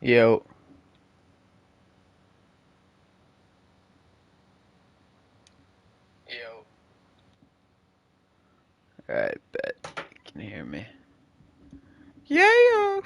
Yo. Alright, bet. Can you hear me? Yeah.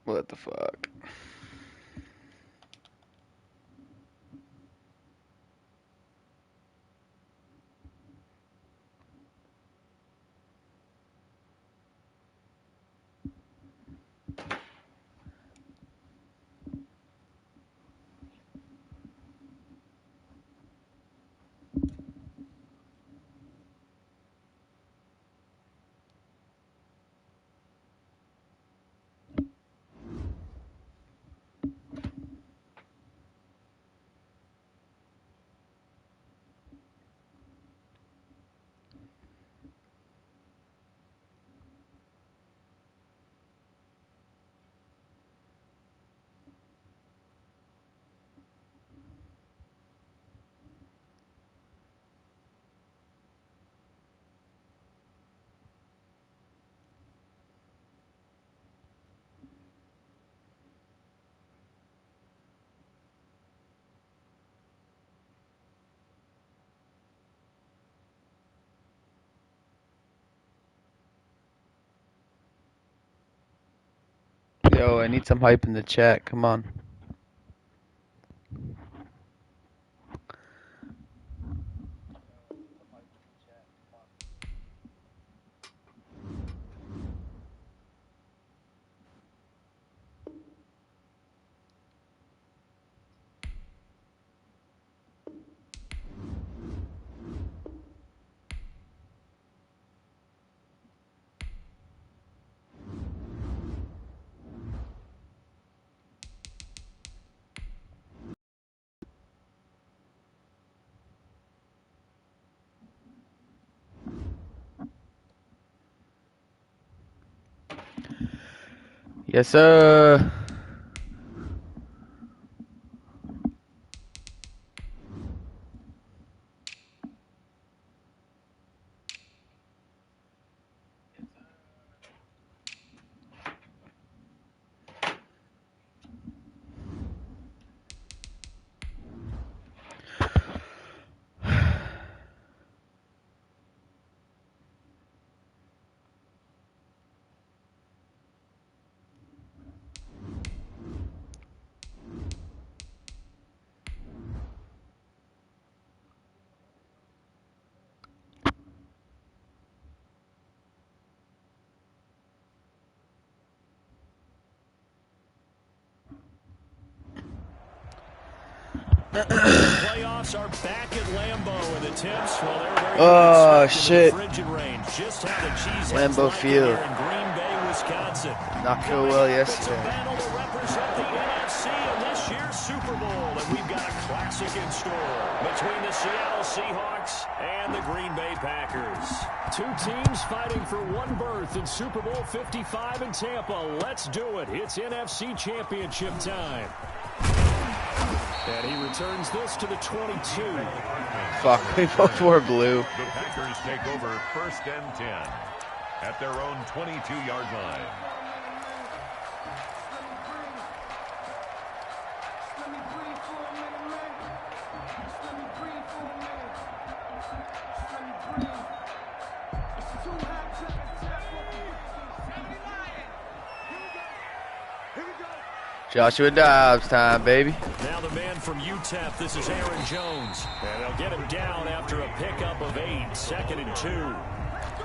What the fuck? Yo, I need some hype in the chat. Come on. Yes, sir. Playoffs are back at Lambeau, and the temps, well, they're very Oh shit! frigid rain. Just how the cheese Lambeau Field. in Green Bay, Wisconsin. Not go well It's a yesterday. battle to represent the NFC in this year's Super Bowl, and we've got a classic in store between the Seattle Seahawks and the Green Bay Packers. Two teams fighting for one berth in Super Bowl 55 in Tampa. Let's do it. It's NFC Championship time. And he returns this to the 22. Fuck, we both wore blue. The Packers take over 1st and 10 at their own 22-yard line. Joshua Dobbs time, baby. Now the man from UTEP, this is Aaron Jones. And they'll get him down after a pickup of 8, 2nd and 2.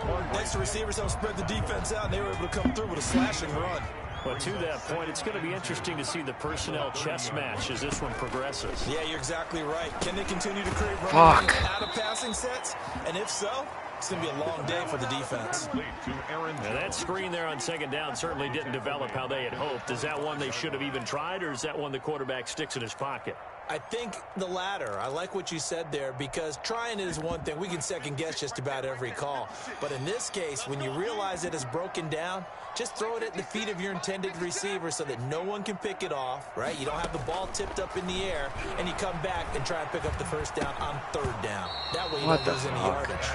Well, next to receivers help spread the defense out, and they were able to come through with a slashing run. But to that point, it's going to be interesting to see the personnel chess match as this one progresses. Yeah, you're exactly right. Can they continue to create running out of passing sets? And if so, it's going to be a long day for the defense. Now that screen there on 2nd down certainly didn't develop how they had hoped. Is that one they should have even tried, or is that one the quarterback sticks in his pocket? I think the latter. I like what you said there, because trying it is one thing. We can second guess just about every call. But in this case, when you realize it is broken down, just throw it at the feet of your intended receiver so that no one can pick it off, right? You don't have the ball tipped up in the air, and you come back and try and pick up the 1st down on 3rd down. That way you don't lose any yardage.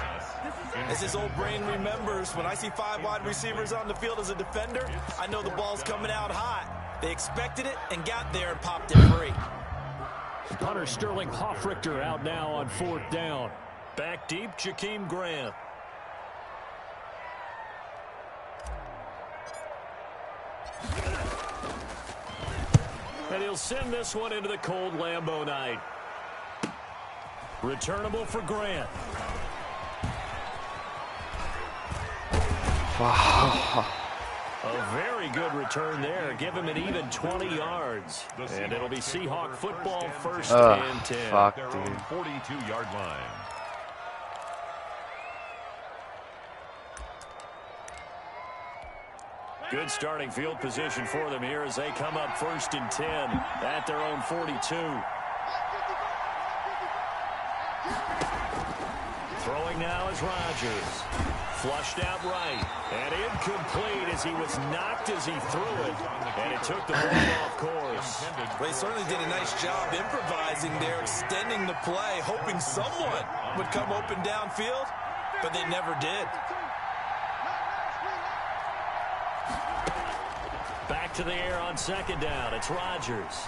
As his old brain remembers, when I see 5 wide receivers on the field as a defender, I know the ball's coming out hot. They expected it and got there and popped it free. Punter Sterling Hoffrichter out now on 4th down. Back deep, Jakeem Grant. And he'll send this one into the cold Lambeau night. Returnable for Grant. Wow. A very good return there. Give him an even 20 yards. And it'll be Seahawk football 1st and 10. Fuck, Their dude. own 42-yard line. Good starting field position for them here as they come up 1st and 10 at their own 42. Throwing now is Rodgers. Flushed out right. And incomplete as he was knocked as he threw it. And it took the ball off course. Well, he certainly did a nice job improvising there, extending the play, hoping someone would come open downfield, but they never did. Back to the air on 2nd down. It's Rodgers.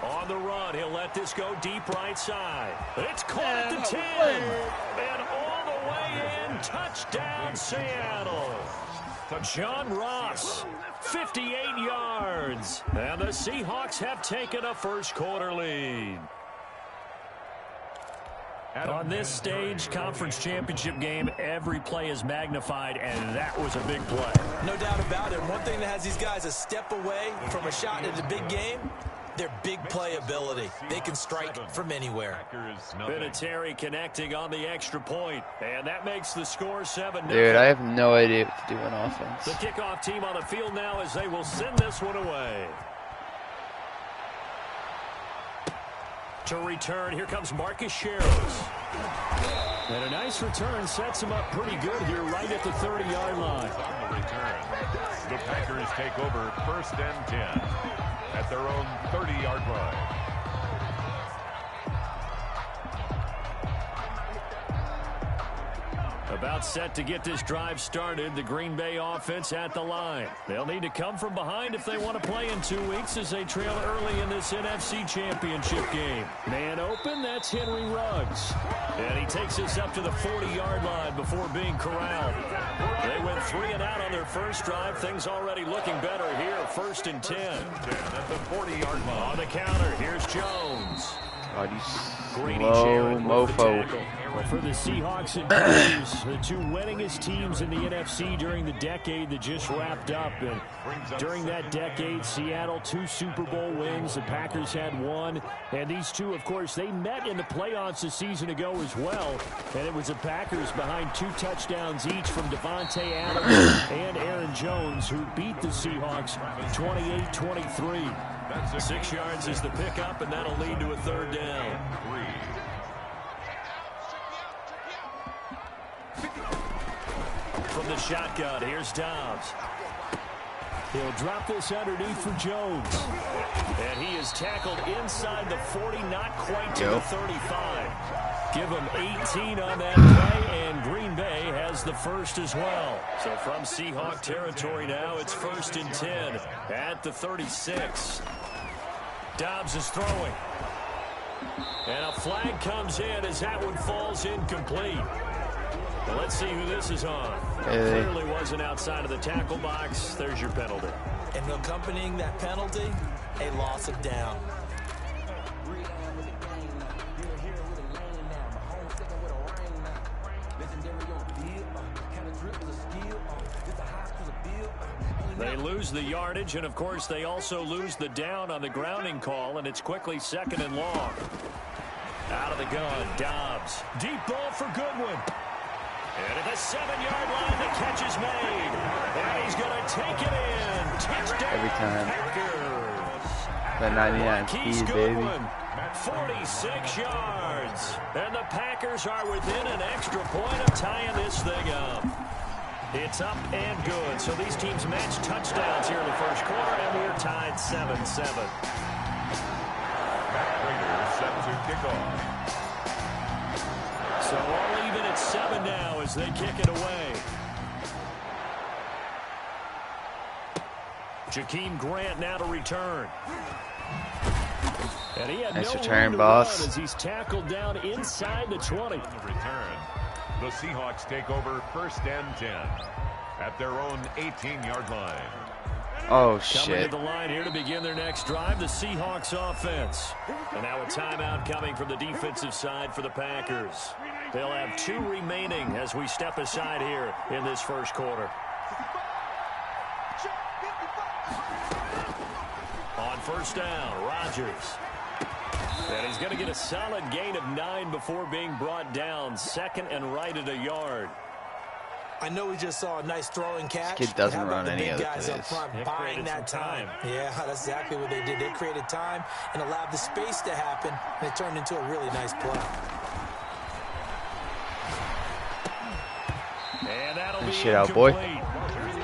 On the run, he'll let this go deep right side. It's caught at the 10. And all the way in. Touchdown, Seattle. John Ross, 58 yards. And the Seahawks have taken a 1st quarter lead. On this stage, conference championship game, every play is magnified, and that was a big play. No doubt about it. One thing that has these guys a step away from a shot at the big game, their big play ability. They can strike from anywhere. Vinatieri connecting on the extra point, and that makes the score 7-0. Dude, I have no idea what to do on offense. The kickoff team on the field now as they will send this one away. To return, here comes Marcus Sherrills. And a nice return sets him up pretty good here right at the 30-yard line. On the return, the Packers take over 1st and 10 at their own 30-yard line. About set to get this drive started. The Green Bay offense at the line. They'll need to come from behind if they want to play in 2 weeks as they trail early in this NFC Championship game. Man open, that's Henry Ruggs. And he takes us up to the 40-yard line before being corralled. They went 3 and out on their first drive. Things already looking better here. 1st and 10. At the 40-yard line. On the counter, here's Jones. Oh, you Grady slow Jarrett with the mofo. tackle. Well, for the Seahawks and Packers, the 2 winningest teams in the NFC during the decade that just wrapped up. And during that decade, Seattle 2 Super Bowl wins. The Packers had 1. And these 2, of course, they met in the playoffs a season ago as well. And it was the Packers behind 2 touchdowns each from Devontae Adams and Aaron Jones who beat the Seahawks 28-23. 6 yards is the pickup, and that'll lead to a 3rd down. From the shotgun, here's Dobbs. He'll drop this underneath for Jones. And he is tackled inside the 40, not quite to the 35. Give him 18 on that play, and Green Bay has the first as well. So from Seahawk territory now, it's 1st and 10 at the 36. Dobbs is throwing. And a flag comes in as that one falls incomplete. Well, let's see who this is on. Clearly wasn't outside of the tackle box. There's your penalty. And accompanying that penalty, a loss of down. They lose the yardage, and of course they also lose the down on the grounding call, and it's quickly 2nd and long. Out of the gun, Dobbs. Deep ball for Goodwin. And at the 7-yard line, the catch is made. And he's going to take it in. Touchdown, Every time. Packers. That 99 Marquise speed, baby. Goodwin, 46 yards. And the Packers are within an extra point of tying this thing up. It's up and good. So these teams match touchdowns here in the first quarter, and we're tied 7-7. Raiders set to kick off. So all even at 7 now as they kick it away. Jakeem Grant now to return. And he had Nice no return, room to boss. run as he's tackled down inside the 20. On the return, the Seahawks take over 1st and 10 at their own 18-yard line. Oh, Coming to shit. the line here to begin their next drive, the Seahawks offense. And now a timeout coming from the defensive side for the Packers. They'll have 2 remaining as we step aside here in this first quarter. On 1st down, Rodgers. And he's going to get a solid gain of 9 before being brought down. 2nd and right at a yard. I know we just saw a nice throwing catch. This kid doesn't but how run about the any big other guys up plays. front They buying created that some time. time. Yeah, that's exactly what they did. They created time and allowed the space to happen, and it turned into a really nice play. And that'll be Shit out, boy. incomplete.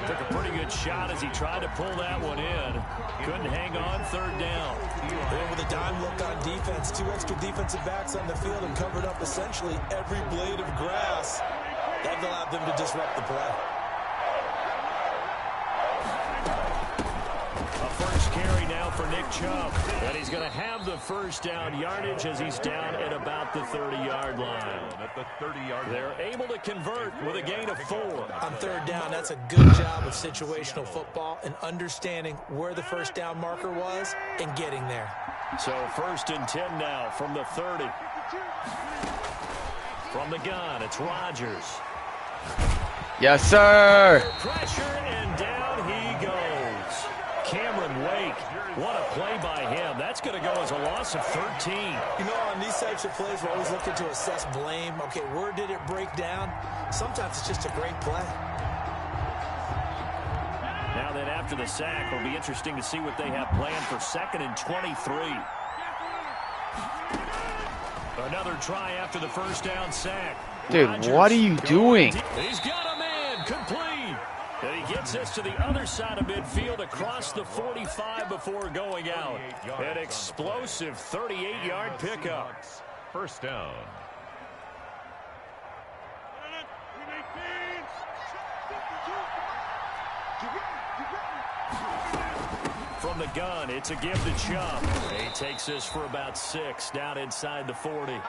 Took a pretty good shot as he tried to pull that one in. Couldn't hang on. 3rd down. And with a dime look on defense, 2 extra defensive backs on the field and covered up essentially every blade of grass. That allowed them to disrupt the play. A first carry now for Nick Chubb. And he's going to have the 1st down yardage as he's down at about the 30-yard line. At the 30-yard line. They're able to convert with a gain of 4. On 3rd down, that's a good job of situational football and understanding where the 1st down marker was and getting there. So 1st and 10 now from the 30. From the gun, it's Rodgers. Yes, sir. Pressure, and down he goes. Cameron Wake, what a play by him. That's going to go as a loss of 13. You know, on these types of plays, we're always looking to assess blame. Okay, where did it break down? Sometimes it's just a great play. Now then, after the sack, it'll be interesting to see what they have planned for 2nd and 23. Another try after the first down sack. Dude, Rodgers what are you doing? He's got a man, complete. And he gets us to the other side of midfield across the 45 before going out. An explosive 38-yard pickup. First down. From the gun, it's a give to Chubb. He takes this for about 6 down inside the 40.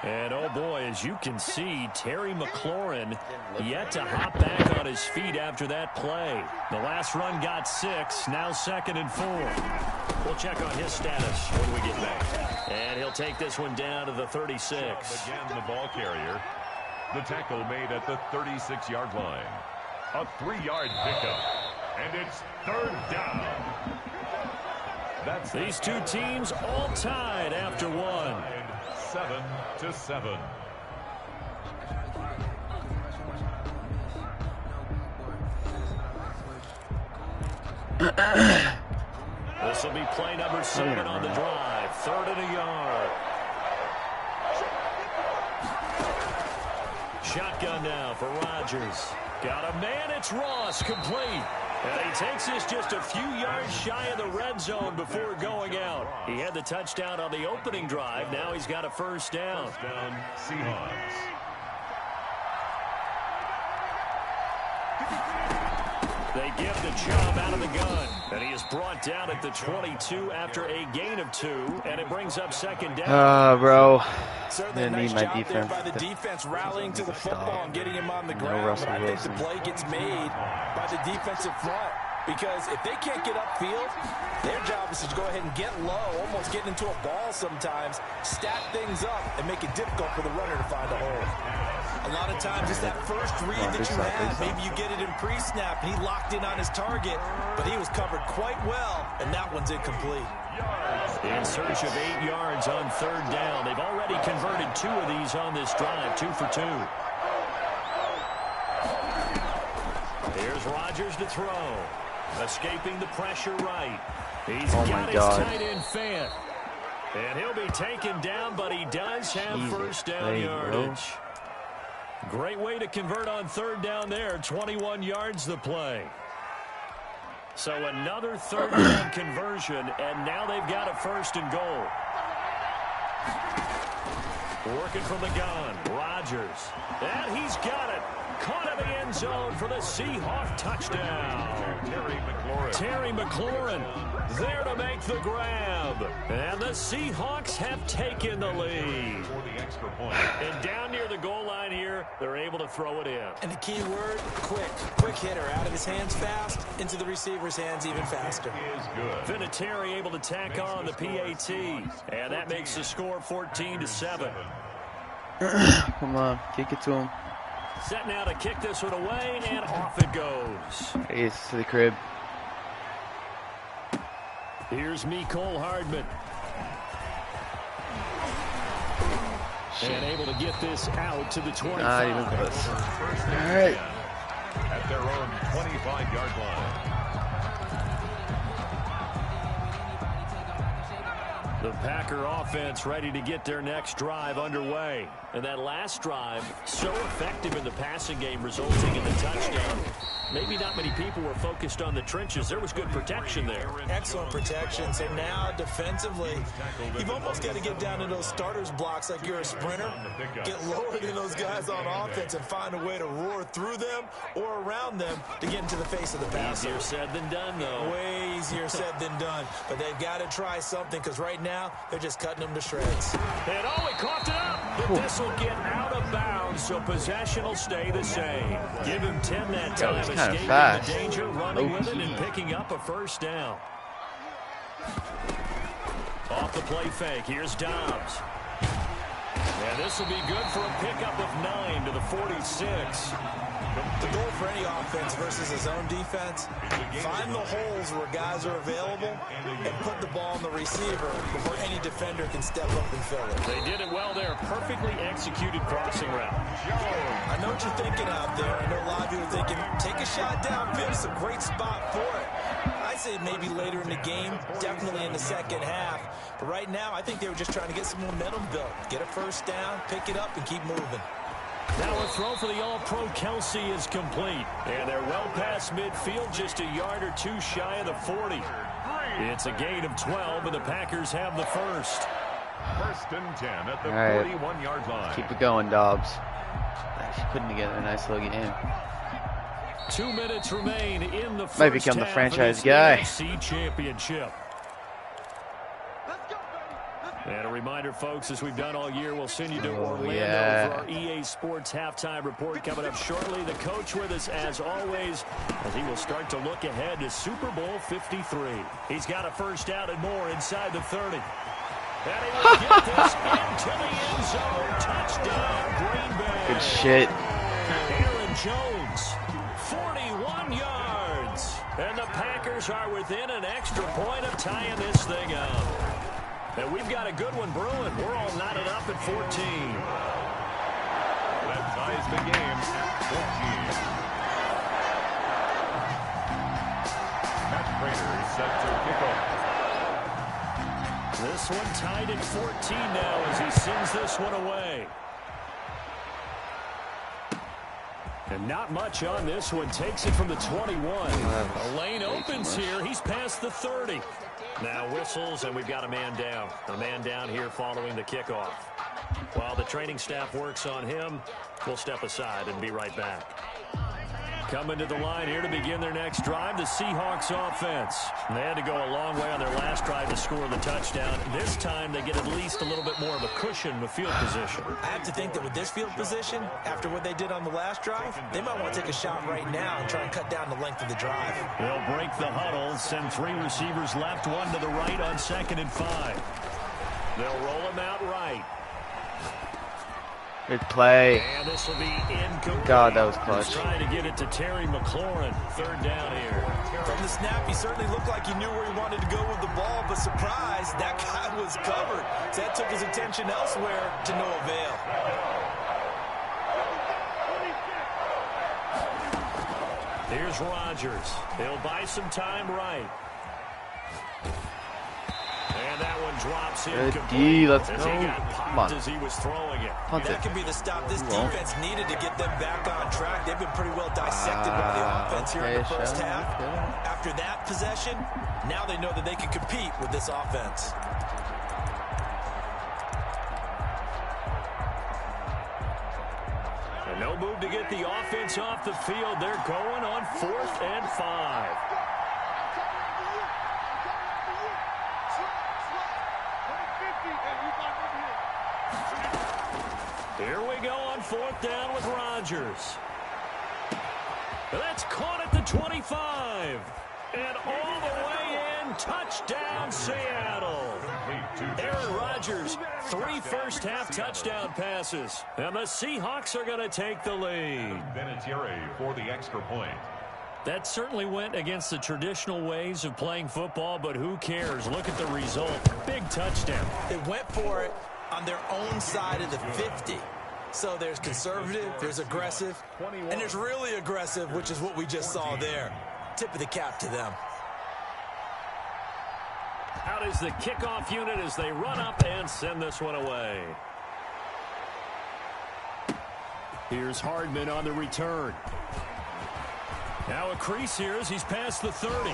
And, oh, boy, as you can see, Terry McLaurin yet to hop back on his feet after that play. The last run got 6, now 2nd and 4. We'll check on his status when we get back. And he'll take this one down to the 36. Again, the ball carrier. The tackle made at the 36-yard line. A 3-yard pickup. And it's 3rd down. That's these two teams all tied after one. 7-7. This will be play number 7 on the drive. 3rd and a yard. Shotgun now for Rodgers. Got a man, it's Ross, complete. And he takes this just a few yards shy of the red zone before going out. He had the touchdown on the opening drive. Now he's got a first down. First down, Seahawks. They give the Chubb out of the gun. And he is brought down at the 22 after a gain of 2. And it brings up 2nd down. Bro. Certainly a nice job there by the defense rallying to the football and getting him on the ground. But I think the play gets made by the defensive front. Because if they can't get upfield, their job is to go ahead and get low, almost get into a ball sometimes, stack things up, and make it difficult for the runner to find a hole. A lot of times it's that first read that you had. Maybe you get it in pre-snap, and he locked in on his target, but he was covered quite well, and that one's incomplete. In search of 8 yards on 3rd down. They've already converted 2 of these on this drive, 2 for 2. Here's Rodgers to throw. Escaping the pressure right. He's got his tight end Fant. And he'll be taken down, but he does have first down yardage. Great way to convert on 3rd down there. 21 yards the play. So another 3rd down conversion, and now they've got a 1st and goal. Working from the gun, Rodgers. And he's got it. Caught in the end zone for the Seahawk touchdown. Terry McLaurin there to make the grab. And the Seahawks have taken the lead. And down near the goal line here, they're able to throw it in. And the key word, quick. Quick hitter. Out of his hands fast, into the receiver's hands even faster. Vinatieri able to tack on the PAT. And that makes the score 14-7. Come on, kick it to him. Set now to kick this one away, and off it goes. It's to the crib. Here's Mecole Hardman. And able to get this out to the 25. All right. At their own 25-yard line. The Packer offense ready to get their next drive underway. And that last drive, so effective in the passing game, resulting in the touchdown. Maybe not many people were focused on the trenches. There was good protection there. Excellent protection. So now, defensively, you've almost got to get down to those starters blocks like you're a sprinter. Get lower than those guys on offense and find a way to roar through them or around them to get into the face of the passer. Easier said than done, though. Way easier said than done. But they've got to try something because right now, they're just cutting them to shreds. And oh, he coughed it up. But this will get out of bounds, so possession will stay the same. Give him 10 that time. Escaping the danger, running with it, and picking up a first down. Off the play fake, here's Dobbs. And this will be good for a pickup of 9 gain to the 46. The goal for any offense versus his own defense, find the holes where guys are available and put the ball on the receiver before any defender can step up and fill it. They did it well there. Perfectly executed crossing route. I know what you're thinking out there. I know a lot of you are thinking, take a shot downfield. It's a great spot for it. I say maybe later in the game, definitely in the second half. But right now, I think they were just trying to get some momentum built. Get a first down, pick it up, and keep moving. Now a throw for the All-Pro Kelsey is complete. And they're well past midfield, just a yard or two shy of the 40. It's a gain of 12, and the Packers have the first. First and 10 at the 41-yard line. Keep it going, Dobbs. Actually putting together a nice little game. 2 minutes remain in the first Might become the half franchise of this guy. NFC Championship. And a reminder, folks, as we've done all year, we'll send you to Orlando for our EA Sports halftime report coming up shortly. The coach with us, as always, as he will start to look ahead to Super Bowl 53. He's got a first down and more inside the 30. And he will get this into the end zone. Touchdown, Green Bay. Good shit. Aaron Jones, 41 yards. And the Packers are within an extra point of tying this thing up. And we've got a good one brewing. We're all knotted up at 14. That ties the game at 14. Matt Prater is set to kick off. This one tied at 14 now as he sends this one away. And not much on this one. Takes it from the 21. A lane opens here. He's past the 30. Now whistles, and we've got a man down. A man down here following the kickoff. While the training staff works on him, we'll step aside and be right back. Coming to the line here to begin their next drive, the Seahawks offense. They had to go a long way on their last drive to score the touchdown. This time they get at least a little bit more of a cushion with field position. I have to think that with this field position, after what they did on the last drive, they might want to take a shot right now and try and cut down the length of the drive. They'll break the huddle, send three receivers left, one to the right on 2nd and 5. They'll roll him out right. Good play. And this will be incomplete. God, that was clutch. Trying to get it to Terry McLaurin. 3rd down here. From the snap, he certainly looked like he knew where he wanted to go with the ball, but surprise, that guy was covered. So that took his attention elsewhere to no avail. Here's Rodgers. He'll buy some time right. And that one drops in. Good D, let's go. Come on. As he was throwing it. That could be the stop this defense needed to get them back on track. They've been pretty well dissected by the offense here in the first half. After that possession, now they know that they can compete with this offense. And no move to get the offense off the field. They're going on 4th and 5. Here we go on 4th down with Rodgers. That's caught at the 25. And all the way in, touchdown Seattle. Aaron Rodgers, 3 first-half touchdown passes. And the Seahawks are going to take the lead. Vinatieri for the extra point. That certainly went against the traditional ways of playing football, but who cares? Look at the result. Big touchdown. They went for it on their own side of the 50. So there's conservative, there's aggressive, and there's really aggressive, which is what we just saw there. Tip of the cap to them. Out is the kickoff unit as they run up and send this one away. Here's Hardman on the return. Now a crease here as he's past the 30.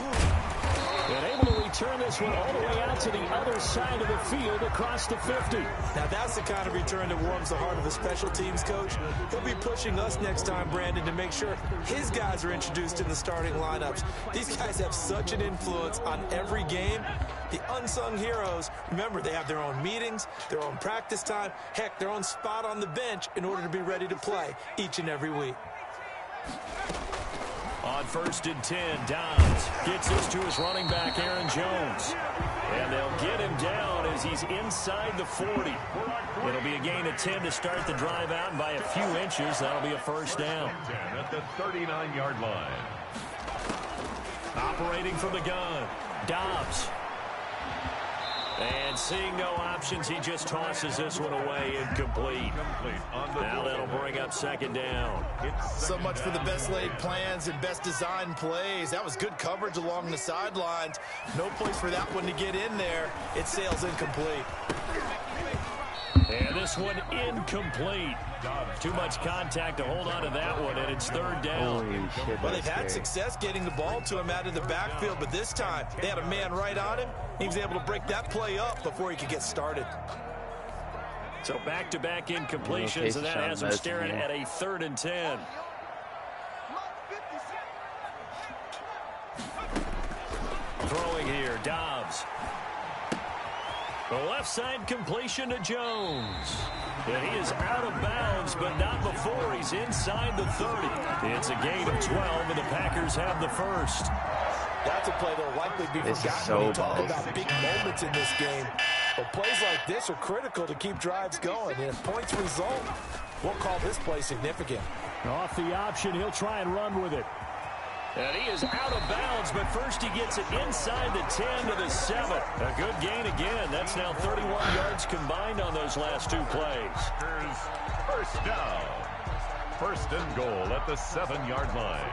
And able to return this one all the way out to the other side of the field across the 50. Now that's the kind of return that warms the heart of a special teams coach. He'll be pushing us next time, Brandon, to make sure his guys are introduced in the starting lineups. These guys have such an influence on every game. The unsung heroes, remember, they have their own meetings, their own practice time, heck, their own spot on the bench in order to be ready to play each and every week. On 1st and 10, Downs gets this to his running back, Aaron Jones. And they'll get him down as he's inside the 40. It'll be a gain of 10 to start the drive out, and by a few inches, that'll be a first down. At the 39-yard line. Operating from the gun, Dobbs. And seeing no options, he just tosses this one away, incomplete. Now that'll bring up second down. So much for the best laid plans and best designed plays. That was good coverage along the sidelines. No place for that one to get in there. It sails incomplete. And this one incomplete. Too much contact to hold on to that one, and it's third down. Holy shit, Well, they've had success getting the ball to him out of the backfield, but this time they had a man right on him. He was able to break that play up before he could get started. So back-to-back incompletions, and that has him staring at a 3rd and 10. Throwing here, Dobbs. The left side completion to Jones. And he is out of bounds, but not before he's inside the 30. It's a gain of 12, and the Packers have the first. That's a play that'll likely be forgotten when you talk about big moments in this game. But plays like this are critical to keep drives going. And if points result, we'll call this play significant. Off the option, he'll try and run with it. And he is out of bounds, but first he gets it inside the 10 to the 7. A good gain again. That's now 31 yards combined on those last two plays. Here's first down. First and goal at the 7-yard line.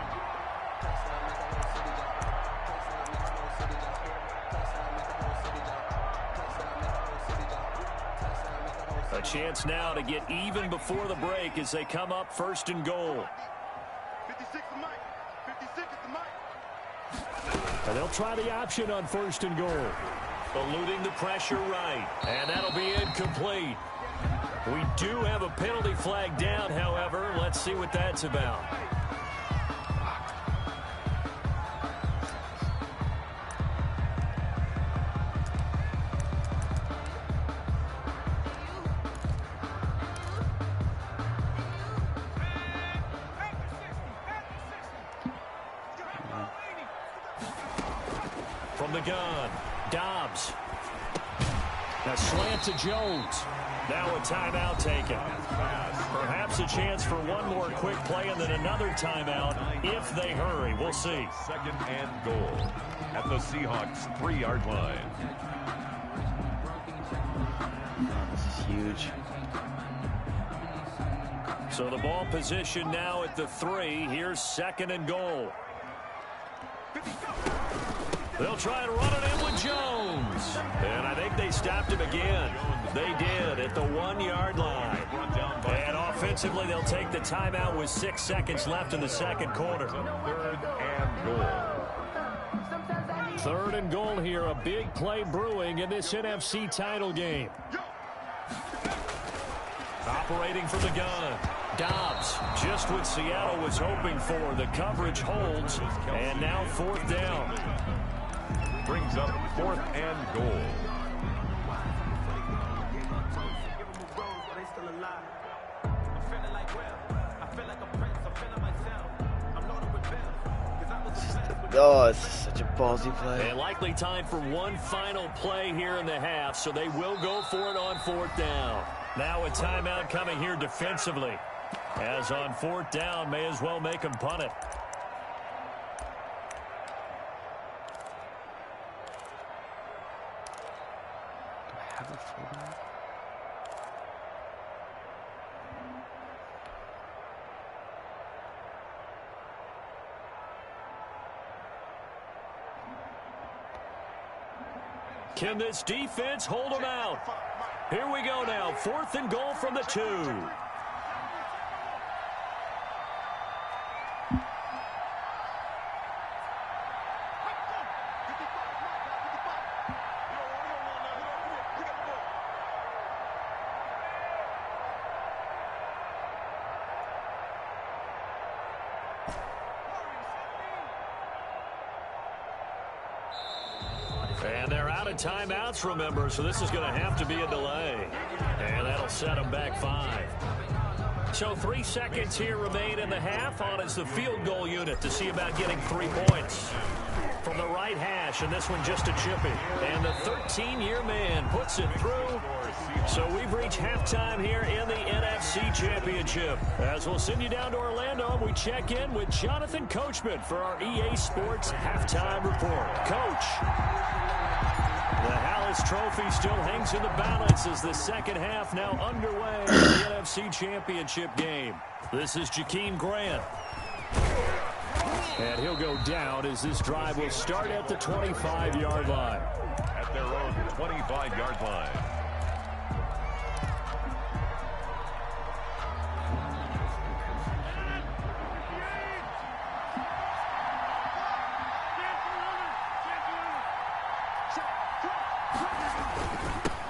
A chance now to get even before the break as they come up first and goal. 56 is Mike. 56 is the Mike. And they'll try the option on first and goal. Eluding the pressure right. And that'll be incomplete. We do have a penalty flag down, however. Let's see what that's about. From the gun, Dobbs. A slant to Jones. Now a timeout taken. Perhaps a chance for one more quick play and then another timeout if they hurry. We'll see. Second and goal at the Seahawks 3-yard line. This is huge. So the ball position now at the 3. Here's second and goal. They'll try and run it in with Jones. And I think they stopped him again. They did at the 1-yard line. And offensively, they'll take the timeout with 6 seconds left in the second quarter. Third and goal. Third and goal here. A big play brewing in this NFC title game. Operating from the gun. Dobbs, just what Seattle was hoping for. The coverage holds. And now fourth down. Brings up fourth and goal. Oh, it's such a ballsy play. And likely time for one final play here in the half, so they will go for it on fourth down. Now a timeout coming here defensively. As on fourth down, may as well make them punt it. Have a fullback? Can this defense hold them out? Here we go now. Fourth and goal from the 2. And they're out of timeouts, remember, so this is going to have to be a delay. And that'll set them back 5. So 3 seconds here remain in the half. On is the field goal unit to see about getting 3 points. From the right hash, and this one just a chippy. And the 13-year man puts it through. So we've reached halftime here in the NFC Championship. As we'll send you down to Orlando, we check in with Jonathan Coachman for our EA Sports Halftime Report. Coach, the Hallis Trophy still hangs in the balance as the second half now underway in the NFC Championship game. This is Jakeem Grant. And he'll go down as this drive will start at the 25-yard line. At their own 25-yard line.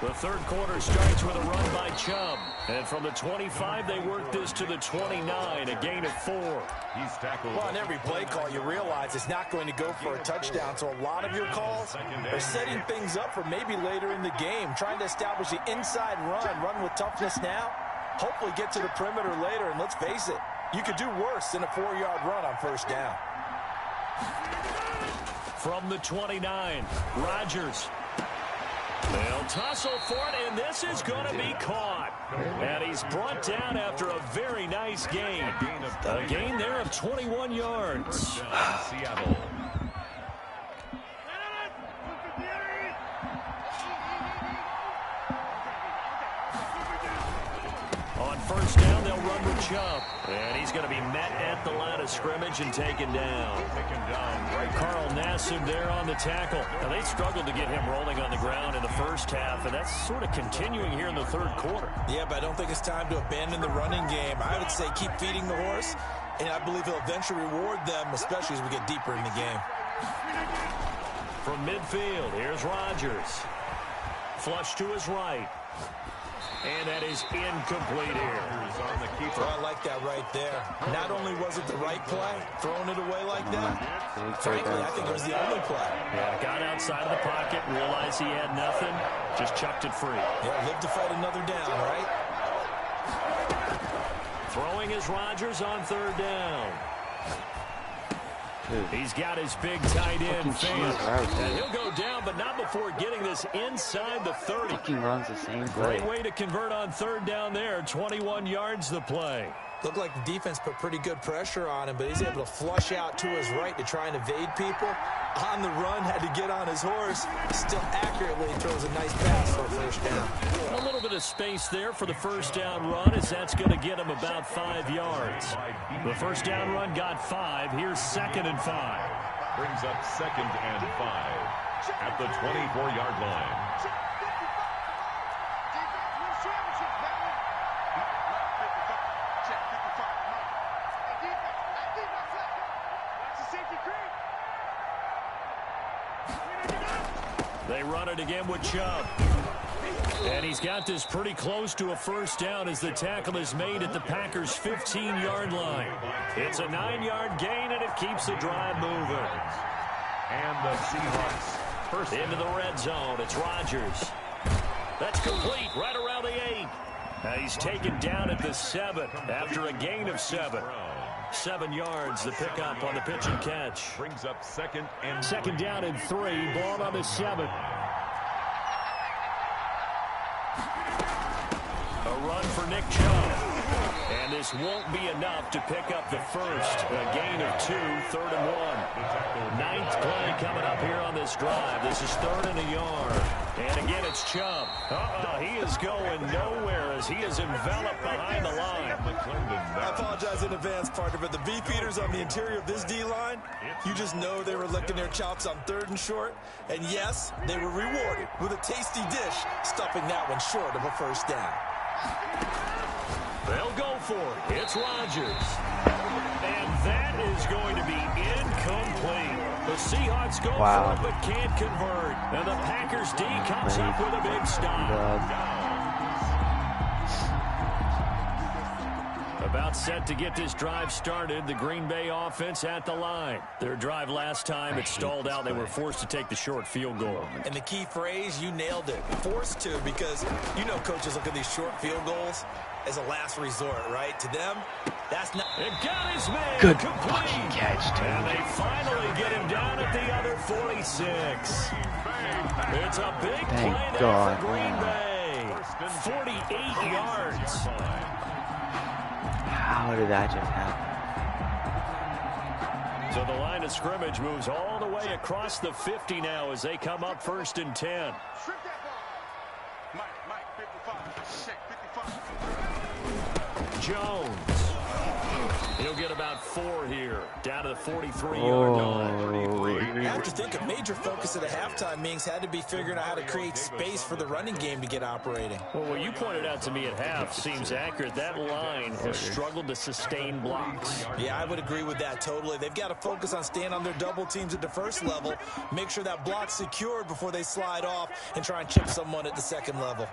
The third quarter starts with a run by Chubb. And from the 25, they work this to the 29, a gain of 4. He's tackled. Well, on every play call, you realize it's not going to go for a touchdown. So a lot of your calls are setting things up for maybe later in the game, trying to establish the inside run with toughness now, hopefully get to the perimeter later. And let's face it, you could do worse than a 4-yard run on first down. From the 29, Rodgers. They'll tussle for it, and this is going to be caught. And he's brought down after a very nice gain. A gain there of 21 yards. Seattle. On first down, they'll run with Chubb. And he's going to be met at the line of scrimmage and taken down. Carl Nassib there on the tackle. Now, they struggled to get him rolling on the ground in the first half, and that's sort of continuing here in the third quarter. Yeah, but I don't think it's time to abandon the running game. I would say keep feeding the horse, and I believe he'll eventually reward them, especially as we get deeper in the game. From midfield, here's Rodgers. Flush to his right. And that is incomplete here. Well, I like that right there. Not only was it the right play, throwing it away like that, frankly, I think it was the only play. Yeah, got outside of the pocket, realized he had nothing, just chucked it free. Yeah, live to fight another down, right? Throwing is Rodgers on third down. He's got his big tight end fan. And he'll go down, but not before getting this inside the 30. Fucking runs the same play. Great way to convert on third down there. 21 yards the play. Looked like the defense put pretty good pressure on him, but he's able to flush out to his right to try and evade people. On the run, had to get on his horse. Still accurately throws a nice pass for a first down. A little bit of space there for the first down run, as that's going to get him about 5 yards. The first down run got 5. Here's 2nd and 5. Brings up 2nd and 5 at the 24-yard line. They run it again with Chubb. And he's got this pretty close to a first down as the tackle is made at the Packers' 15-yard line. It's a 9-yard gain, and it keeps the drive moving. And the Seahawks first into the red zone. It's Rodgers. That's complete right around the 8. Now he's taken down at the 7 after a gain of 7. 7 yards, the pickup on the pitch and catch. Brings up 2nd and 2nd down and 3. Ball on the 7. A run for Nick Chubb. And this won't be enough to pick up the first. A gain of 2, 3rd and 1. 9th play coming up here on this drive. This is 3rd and a yard. And again, it's Chubb. He is going nowhere as he is enveloped behind the line. I apologize in advance, partner, but the beefeaters on the interior of this D-line, you just know they were licking their chops on 3rd and short. And yes, they were rewarded with a tasty dish, stuffing that one short of a first down. They'll go for it. It's Rodgers. And that is going to be incomplete. The Seahawks go for it but can't convert. And the Packers D comes up with a big stop. About set to get this drive started. The Green Bay offense at the line. Their drive last time, it stalled out. They were forced to take the short field goal. And the key phrase, you nailed it. Forced to, because you know coaches look at these short field goals as a last resort, right? To them, that's not... It got his man. Good complete. fucking catch, dude. And they finally get him down at the other 46. It's a big play there for Green Bay. 48 yards. How did that just happen? So the line of scrimmage moves all the way across the 50 now as they come up 1st and 10. Strip that ball. Mike, 55. Check, 55. Jones. He'll get about 4 here, down to the 43-yard line. I have to think a major focus of the halftime meetings had to be figuring out how to create space for the running game to get operating. Well, what you pointed out to me at half seems accurate. That line has struggled to sustain blocks. Yeah, I would agree with that totally. They've got to focus on staying on their double teams at the first level, make sure that block's secured before they slide off and try and chip someone at the second level.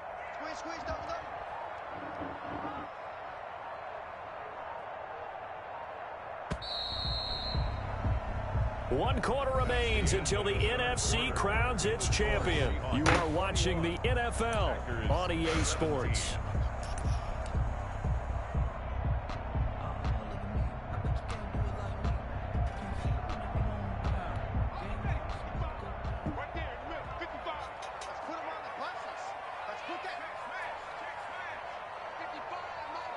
Squeeze, double. 1 quarter remains until the NFC crowns its champion. You are watching the NFL on EA Sports. Right there in the middle, 55. Let's put him on the buses. Let's put that.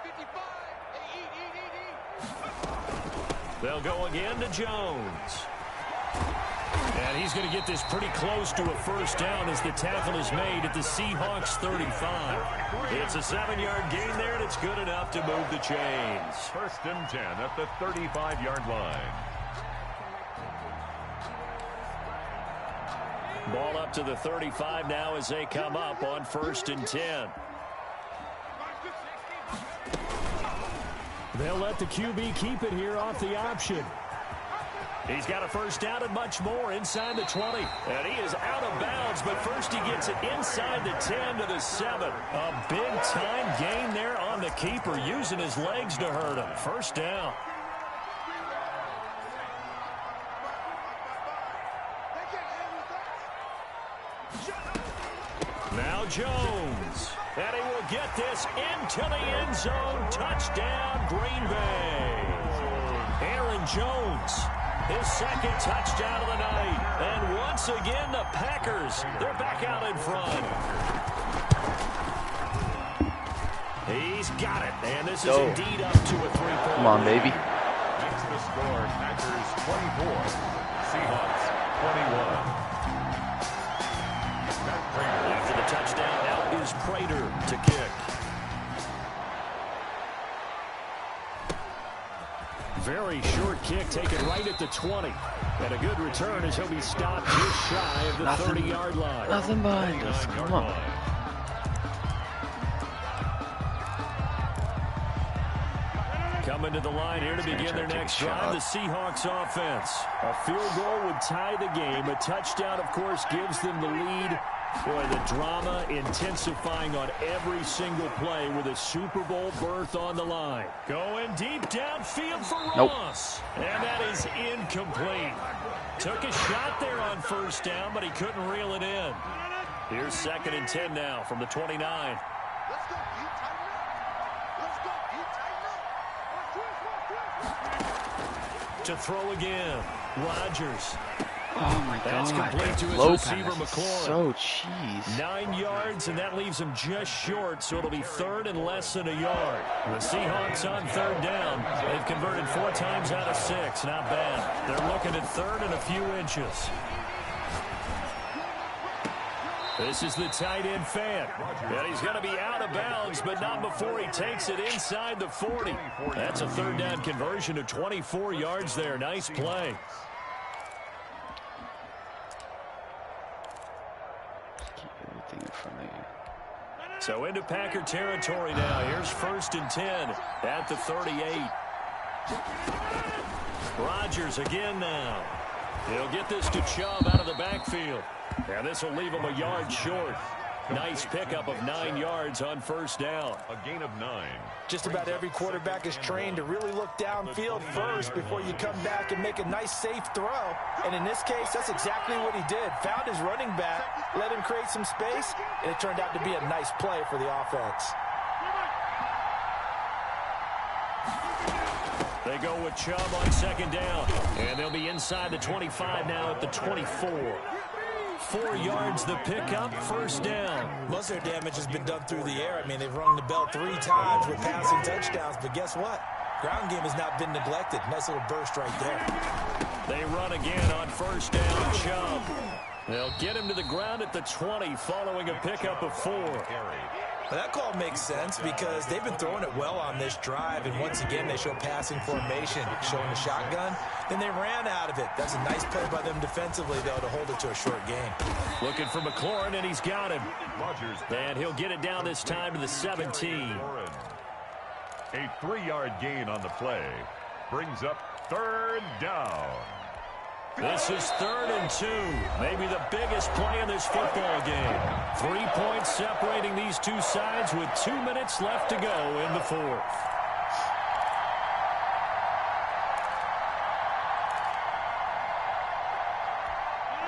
55. Hey, eat. They'll go again to Jones. And he's going to get this pretty close to a first down as the tackle is made at the Seahawks 35. It's a 7-yard gain there, and it's good enough to move the chains. 1st and 10 at the 35-yard line. Ball up to the 35 now as they come up on 1st and 10. They'll let the QB keep it here off the option. He's got a first down and much more inside the 20. And he is out of bounds, but first he gets it inside the 10 to the 7. A big-time gain there on the keeper, using his legs to hurt him. First down. Now Jones. And he will get this into the end zone. Touchdown, Green Bay. Aaron Jones. His second touchdown of the night. And once again, the Packers, they're back out in front. He's got it. And this is indeed up to a 3-point. Come on, baby. Makes the score Packers 24, Seahawks 21. After the touchdown, out is Prater to kick. Very short kick taken right at the 20. And a good return as he'll be stopped just shy of the 30-yard line. Nothing behind us. Come on. Coming to the line here to begin their next drive, the Seahawks offense. A field goal would tie the game. A touchdown, of course, gives them the lead. Boy, the drama intensifying on every single play with a Super Bowl berth on the line. Going deep downfield for Ross. And that is incomplete. Took a shot there on first down, but he couldn't reel it in. Here's 2nd and 10 now from the 29. Let's go. You tighten up. Let's go. You tighten up. To throw again. Rodgers. Oh, my That's God. complete to his Low receiver, pass. McLaurin. So cheese. 9 yards, and that leaves him just short, so it'll be 3rd and less than a yard. The Seahawks on 3rd down. They've converted 4 times out of 6. Not bad. They're looking at 3rd and a few inches. This is the tight end fan. And he's going to be out of bounds, but not before he takes it inside the 40. That's a 3rd down conversion of 24 yards there. Nice play. In front of you. So into Packer territory now. Here's 1st and 10 at the 38. Rodgers again now. He'll get this to Chubb out of the backfield. And this will leave him a yard short. Nice pickup of 9 yards on first down. A gain of 9. Just about every quarterback is trained to really look downfield first before you come back and make a nice, safe throw. And in this case, that's exactly what he did. Found his running back, let him create some space, and it turned out to be a nice play for the offense. They go with Chubb on second down. And they'll be inside the 25 now at the 24. 4 yards the pickup, first down. Most of their damage has been done through the air. I mean, they've rung the bell 3 times with passing touchdowns. But guess what? Ground game has not been neglected. Nice little burst right there. They run again on first down, Chubb. They'll get him to the ground at the 20 following a pickup of 4. Well, that call makes sense because they've been throwing it well on this drive, and once again they show passing formation, showing the shotgun. Then they ran out of it. That's a nice play by them defensively, though, to hold it to a short gain. Looking for McLaurin, and he's got him. And he'll get it down this time to the 17. A 3-yard gain on the play brings up third down. This is 3rd and 2. Maybe the biggest play in this football game. 3 points separating these two sides with 2 minutes left to go in the 4th.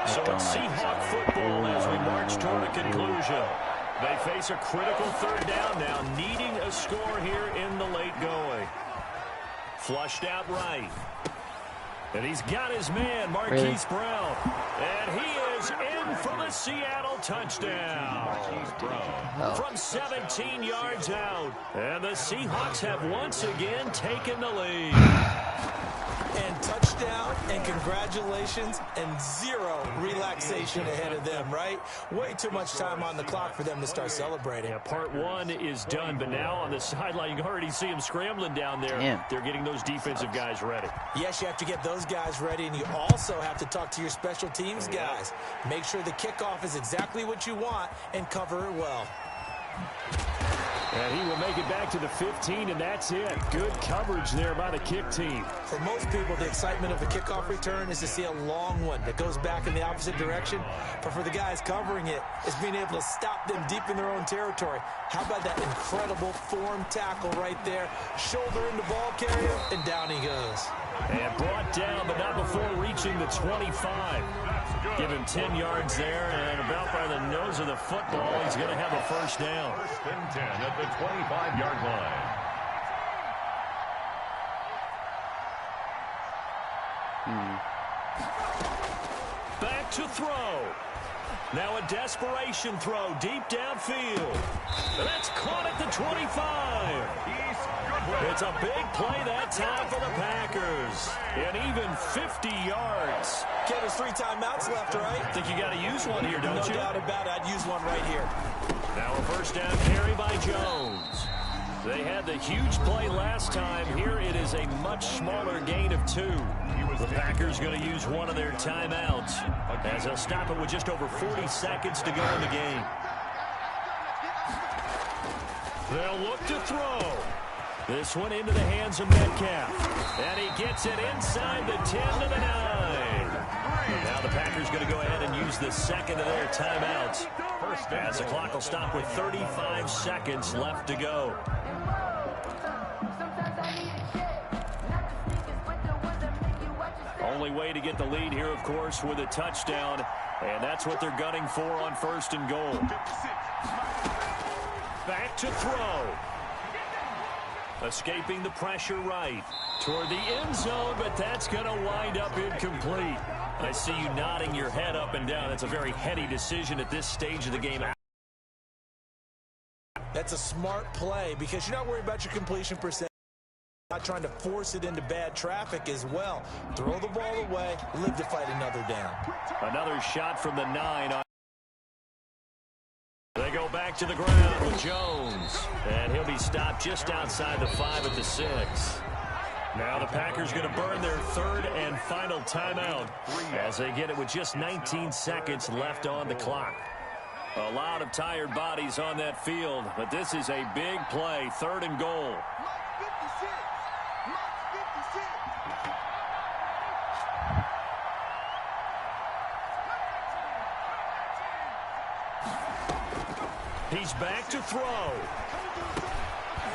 So it's Seahawk football as we march toward a conclusion. They face a critical 3rd down now, needing a score here in the late going. Flushed out right. And he's got his man, Marquise Brown. And he is in for the Seattle touchdown. From 17 yards out. And the Seahawks have once again taken the lead. And touchdown, and congratulations, and 0 relaxation ahead of them, right? Way too much time on the clock for them to start celebrating. Yeah, part 1 is done, but now on the sideline, you can already see them scrambling down there. Damn. They're getting those defensive guys ready. Yes, you have to get those guys ready, and you also have to talk to your special teams guys. Make sure the kickoff is exactly what you want and cover it well. And he will make it back to the 15, and that's it. Good coverage there by the kick team. For most people, the excitement of a kickoff return is to see a long one that goes back in the opposite direction. But for the guys covering it, it's being able to stop them deep in their own territory. How about that incredible form tackle right there? Shoulder into ball carrier, and down he goes. And brought down, but not before reaching the 25. Give him 10 yards there, and about by the nose of the football, he's going to have a first down. 1st and 10 at the 25-yard line. Back to throw. Now a desperation throw deep downfield. And that's caught at the 25. It's a big play that time for the Packers. And even 50 yards. Ken, there's 3 timeouts left, right? I think you got to use one here, don't you? No doubt about it. I'd use one right here. Now a first down carry by Jones. They had the huge play last time. Here it is a much smaller gain of 2. The Packers going to use one of their timeouts as they'll stop it with just over 40 seconds to go in the game. They'll look to throw. This one into the hands of Metcalf. And he gets it inside the 10 to the 9. Now the Packers going to go ahead and use the second of their timeouts. As the clock will stop with 35 seconds left to go. Only way to get the lead here, of course, with a touchdown. And that's what they're gunning for on 1st and goal. Back to throw. Escaping the pressure right toward the end zone, but that's going to wind up incomplete. I see you nodding your head up and down. It's a very heady decision at this stage of the game. That's a smart play because you're not worried about your completion percentage. Not trying to force it into bad traffic as well. Throw the ball away, live to fight another down. Another shot from the 9. They go back to the ground with Jones. And he'll be stopped just outside the 5 at the 6. Now the Packers going to burn their 3rd and final timeout as they get it with just 19 seconds left on the clock. A lot of tired bodies on that field, but this is a big play, 3rd and goal. He's back to throw.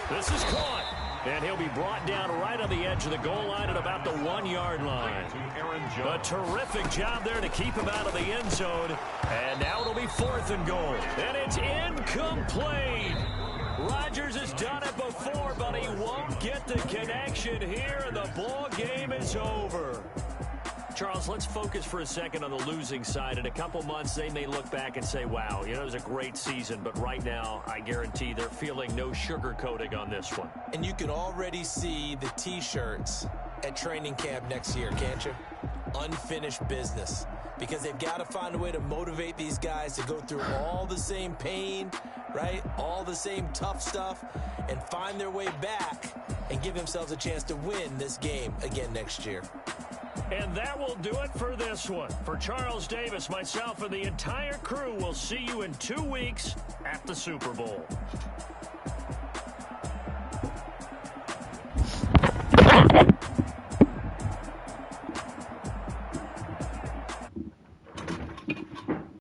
This is caught. And he'll be brought down right on the edge of the goal line at about the 1-yard line. A terrific job there to keep him out of the end zone. And now it'll be 4th and goal. And it's incomplete. Rodgers has done it before, but he won't get the connection here, and the ball game is over. Charles, let's focus for a second on the losing side. In a couple months, they may look back and say, wow, it was a great season. But right now, I guarantee they're feeling no sugarcoating on this one. And you can already see the T-shirts at training camp next year, can't you? Unfinished business. Because they've got to find a way to motivate these guys to go through all the same pain, right? All the same tough stuff, and find their way back and give themselves a chance to win this game again next year. And that will do it for this one. For Charles Davis, myself, and the entire crew, we'll see you in 2 weeks at the Super Bowl.